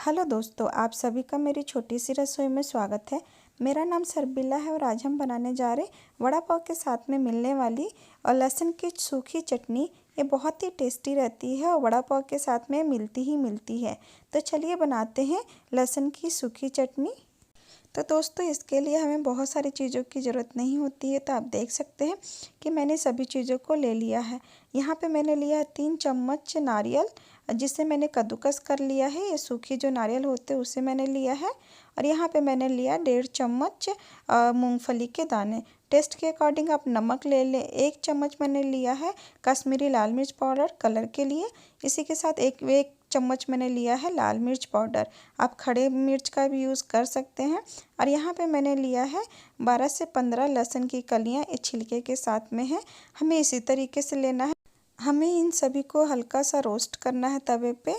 Hello दोस्तों, आप सभी का मेरी छोटी सी रसोई में स्वागत है। मेरा नाम सरबिला है और आज हम बनाने जा रहे वड़ा पाव के साथ में मिलने वाली और लहसुन की सूखी चटनी। ये बहुत ही टेस्टी रहती है और वड़ा पाव के साथ में मिलती है। तो चलिए बनाते हैं लहसुन की सूखी चटनी। तो दोस्तों, इसके लिए हमें बहुत सारी चीज़ों की ज़रूरत नहीं होती है। तो आप देख सकते हैं कि मैंने सभी चीज़ों को ले लिया है। यहाँ पे मैंने लिया है 3 चम्मच नारियल, जिसे मैंने कद्दूकस कर लिया है। ये सूखी जो नारियल होते हैं उसे मैंने लिया है। और यहाँ पे मैंने लिया 1.5 चम्मच मूंगफली के दाने। टेस्ट के अकॉर्डिंग आप नमक ले लें। 1 चम्मच मैंने लिया है कश्मीरी लाल मिर्च पाउडर कलर के लिए। इसी के साथ एक चम्मच मैंने लिया है लाल मिर्च पाउडर। आप खड़े मिर्च का भी यूज़ कर सकते हैं। और यहाँ पे मैंने लिया है 12 से 15 लहसुन की कलियाँ, इस छिलके के साथ में है। हमें इसी तरीके से लेना है। हमें इन सभी को हल्का सा रोस्ट करना है तवे पे।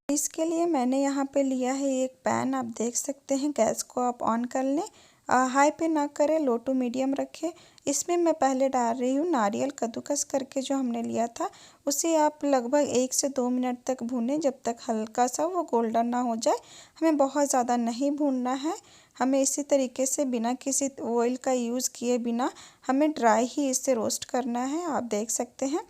इसके लिए मैंने यहाँ पे लिया है एक पैन। आप देख सकते हैं, गैस को आप ऑन कर लें। हाई पे ना करें, लो टू मीडियम रखें। इसमें मैं पहले डाल रही हूँ नारियल कद्दूकस करके जो हमने लिया था। उसे आप लगभग 1 से 2 मिनट तक भूनें, जब तक हल्का सा वो गोल्डन ना हो जाए। हमें बहुत ज़्यादा नहीं भूनना है। हमें इसी तरीके से बिना किसी ऑयल का यूज़ किए बिना हमें ड्राई ही इसे रोस्ट करना है। आप देख सकते हैं,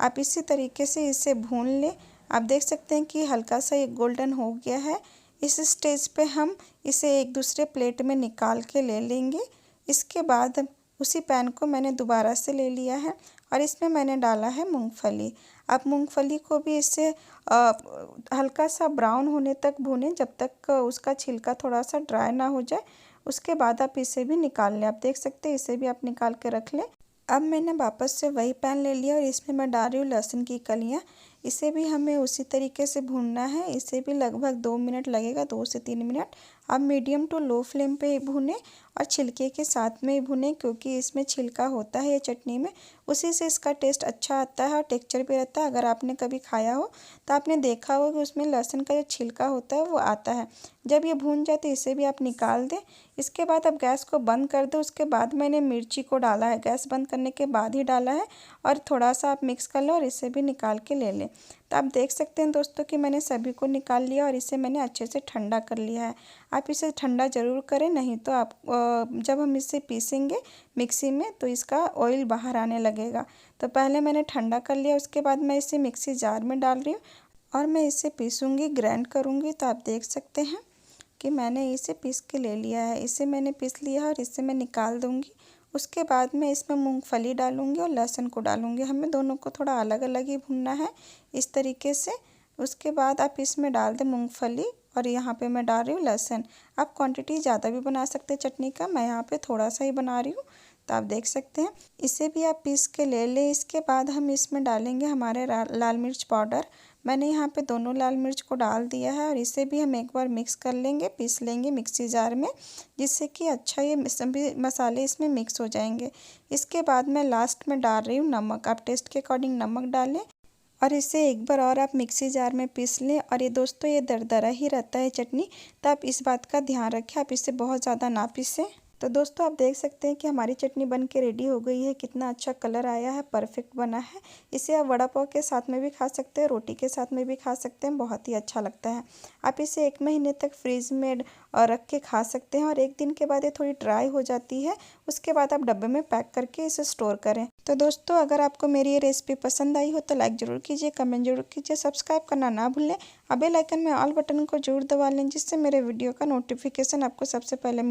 आप इसी तरीके से इसे भून लें। आप देख सकते हैं कि हल्का सा ये गोल्डन हो गया है। इस स्टेज पे हम इसे एक दूसरे प्लेट में निकाल के ले लेंगे। इसके बाद उसी पैन को मैंने दोबारा से ले लिया है और इसमें मैंने डाला है मूंगफली। आप मूंगफली को भी इससे हल्का सा ब्राउन होने तक भूनें, जब तक उसका छिलका थोड़ा सा ड्राई ना हो जाए। उसके बाद आप इसे भी निकाल लें। आप देख सकते हैं, इसे भी आप निकाल के रख लें। अब मैंने वापस से वही पैन ले लिया और इसमें मैं डाल रही हूँ लहसुन की कलियाँ। इसे भी हमें उसी तरीके से भूनना है। इसे भी लगभग 2 मिनट लगेगा, 2 से 3 मिनट। आप मीडियम टू लो फ्लेम पे ही भूनें और छिलके के साथ में ही भुनें, क्योंकि इसमें छिलका होता है ये चटनी में। उसी से इसका टेस्ट अच्छा आता है और टेक्सचर भी रहता है। अगर आपने कभी खाया हो तो आपने देखा होगा कि उसमें लहसुन का जो छिलका होता है वो आता है। जब ये भून जाए तो इसे भी आप निकाल दें। इसके बाद आप गैस को बंद कर दो। उसके बाद मैंने मिर्ची को डाला है, गैस बंद करने के बाद ही डाला है। और थोड़ा सा आप मिक्स कर लो और इसे भी निकाल के ले लें। तो आप देख सकते हैं दोस्तों कि मैंने सभी को निकाल लिया और इसे मैंने अच्छे से ठंडा कर लिया है। आप इसे ठंडा ज़रूर करें, नहीं तो आप जब हम इसे पीसेंगे मिक्सी में तो इसका ऑयल बाहर आने लगेगा। तो पहले मैंने ठंडा कर लिया, उसके बाद मैं इसे मिक्सी जार में डाल रही हूँ और मैं इसे पीसूँगी, ग्राइंड करूँगी। तो आप देख सकते हैं कि मैंने इसे पीस के ले लिया है। इसे मैंने पीस लिया है और इसे मैं निकाल दूँगी। उसके बाद मैं इसमें मूंगफली डालूँगी और लहसुन को डालूँगी। हमें दोनों को थोड़ा अलग अलग ही भूनना है, इस तरीके से। उसके बाद आप इसमें डाल दें मूंगफली और यहाँ पे मैं डाल रही हूँ लहसुन। आप क्वांटिटी ज़्यादा भी बना सकते हैं चटनी का, मैं यहाँ पे थोड़ा सा ही बना रही हूँ। तो आप देख सकते हैं, इसे भी आप पीस के ले लें। इसके बाद हम इसमें डालेंगे हमारे लाल मिर्च पाउडर। मैंने यहाँ पे दोनों लाल मिर्च को डाल दिया है और इसे भी हम एक बार मिक्स कर लेंगे, पीस लेंगे मिक्सी जार में, जिससे कि अच्छा ये सभी मसाले इसमें मिक्स हो जाएंगे। इसके बाद मैं लास्ट में डाल रही हूँ नमक। आप टेस्ट के अकॉर्डिंग नमक डालें और इसे एक बार और आप मिक्सी जार में पीस लें। और ये दोस्तों, ये दरदरा ही रहता है चटनी, तो आप इस बात का ध्यान रखें, आप इसे बहुत ज़्यादा ना पीसें। तो दोस्तों, आप देख सकते हैं कि हमारी चटनी बन के रेडी हो गई है। कितना अच्छा कलर आया है, परफेक्ट बना है। इसे आप वड़ा पाव के साथ में भी खा सकते हैं, रोटी के साथ में भी खा सकते हैं, बहुत ही अच्छा लगता है। आप इसे 1 महीने तक फ्रीज में रख के खा सकते हैं और 1 दिन के बाद ये थोड़ी ड्राई हो जाती है। उसके बाद आप डब्बे में पैक करके इसे स्टोर करें। तो दोस्तों, अगर आपको मेरी ये रेसिपी पसंद आई हो तो लाइक ज़रूर कीजिए, कमेंट जरूर कीजिए, सब्सक्राइब करना ना भूलें। बेल आइकन में ऑल बटन को जरूर दबा लें, जिससे मेरे वीडियो का नोटिफिकेशन आपको सबसे पहले